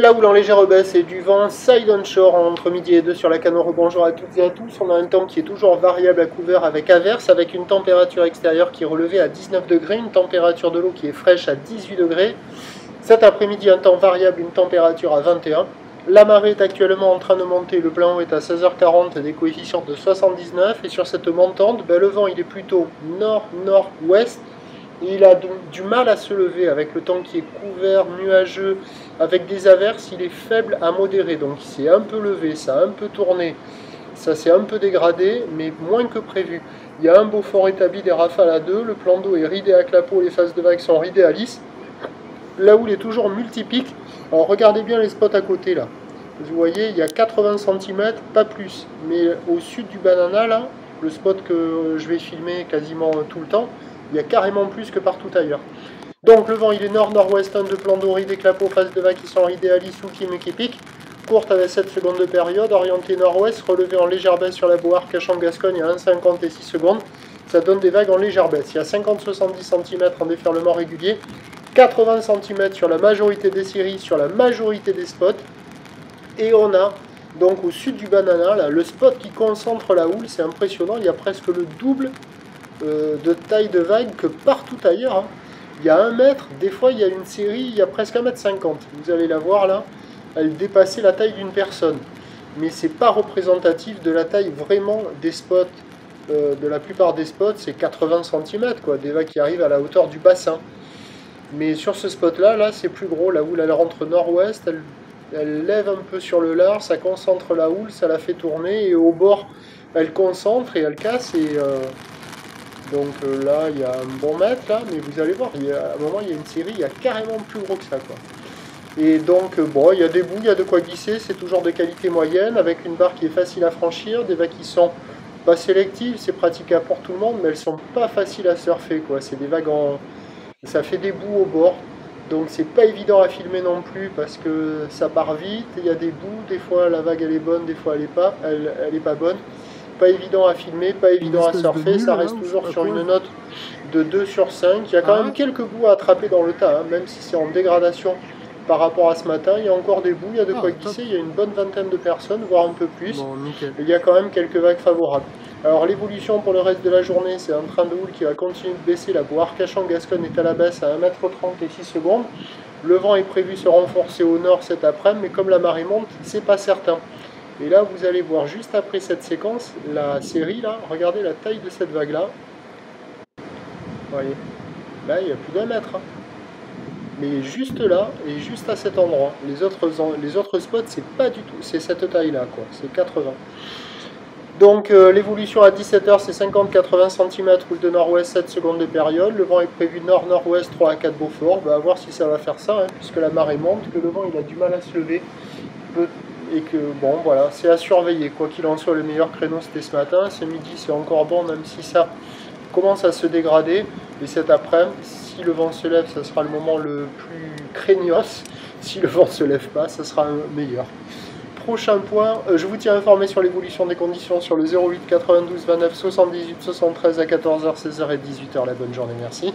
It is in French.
La houle en légère baisse et du vent side onshore entre midi et 2 sur la Canoro. Bonjour à toutes et à tous. On a un temps qui est toujours variable à couvert avec averse, avec une température extérieure qui est relevée à 19 degrés, une température de l'eau qui est fraîche à 18 degrés. Cet après-midi, un temps variable, une température à 21. La marée est actuellement en train de monter, le plan haut est à 16h40, des coefficients de 79. Et sur cette montante, le vent il est plutôt nord-nord-ouest. Il a du mal à se lever avec le temps qui est couvert, nuageux, avec des averses, il est faible à modéré. Donc il s'est un peu levé, ça a un peu tourné, ça s'est un peu dégradé, mais moins que prévu. Il y a un beau fort établi des rafales à 2, le plan d'eau est ridé à clapot, les phases de vagues sont ridées à lisse. La houle est toujours multipique. Alors regardez bien les spots à côté là. Vous voyez, il y a 80 cm, pas plus. Mais au sud du banana là, le spot que je vais filmer quasiment tout le temps, il y a carrément plus que partout ailleurs. Donc le vent il est nord-nord-ouest, de plan d'eau, ridé, clapot, phase de vagues qui sont ridées à lisse ou qui pique. Courte avec 7 secondes de période, orientée nord-ouest, relevé en légère baisse sur la Boire, cachant Gascogne à 1,50 et 6 secondes. Ça donne des vagues en légère baisse. Il y a 50-70 cm en déferlement régulier, 80 cm sur la majorité des séries, sur la majorité des spots. Et on a donc au sud du banana, là, le spot qui concentre la houle, c'est impressionnant, il y a presque le double de taille de vague que partout ailleurs. Hein. Il y a 1 mètre, des fois il y a une série, il y a presque 1,50 m. Vous allez la voir là, elle dépassait la taille d'une personne. Mais c'est pas représentatif de la taille vraiment des spots. De la plupart des spots, c'est 80 cm, quoi, des vagues qui arrivent à la hauteur du bassin. Mais sur ce spot là c'est plus gros, la houle elle rentre nord-ouest, elle lève un peu sur le large, ça concentre la houle, ça la fait tourner, et au bord elle concentre et elle casse, et donc là il y a un bon mètre là, mais vous allez voir, à un moment il y a une série, il y a carrément plus gros que ça quoi. Et donc bon, il y a des bouts, il y a de quoi glisser, c'est toujours de qualité moyenne, avec une barre qui est facile à franchir, des vagues qui sont pas sélectives, c'est praticable pour tout le monde, mais elles sont pas faciles à surfer quoi, c'est des vagues en... Ça fait des bouts au bord, donc c'est pas évident à filmer non plus parce que ça part vite, il y a des bouts, des fois la vague elle est bonne, des fois elle est pas bonne. Pas évident à filmer, pas évident à surfer, ça reste toujours sur une note de 2 sur 5. Il y a quand même quelques bouts à attraper dans le tas, hein, même si c'est en dégradation par rapport à ce matin. Il y a encore des bouts, il y a de quoi glisser, il y a une bonne vingtaine de personnes, voire un peu plus. Bon, il y a quand même quelques vagues favorables. Alors l'évolution pour le reste de la journée, c'est un train de houle qui va continuer de baisser. La Boire cachant Gascogne est à la baisse à 1,30 m et 6 secondes. Le vent est prévu se renforcer au nord cet après-midi, mais comme la marée monte, c'est pas certain. Et là, vous allez voir juste après cette séquence, la série là, regardez la taille de cette vague là. Vous voyez, là il y a plus d'1 mètre. Hein. Mais juste là et juste à cet endroit. Les autres spots, c'est pas du tout, c'est cette taille là quoi, c'est 80. Donc l'évolution à 17h c'est 50-80 cm, roule de nord-ouest 7 secondes de période, le vent est prévu nord-nord-ouest 3 à 4 Beaufort, à voir si ça va faire ça, hein, puisque la marée monte, que le vent il a du mal à se lever, et que bon voilà, c'est à surveiller, quoi qu'il en soit le meilleur créneau c'était ce matin, ce midi c'est encore bon même si ça commence à se dégrader, et cet après-midi, si le vent se lève ça sera le moment le plus craignos, si le vent se lève pas ça sera meilleur. Prochain point, je vous tiens informé sur l'évolution des conditions sur le 08 92 29 78 73 à 14h, 16h et 18h. La bonne journée, merci.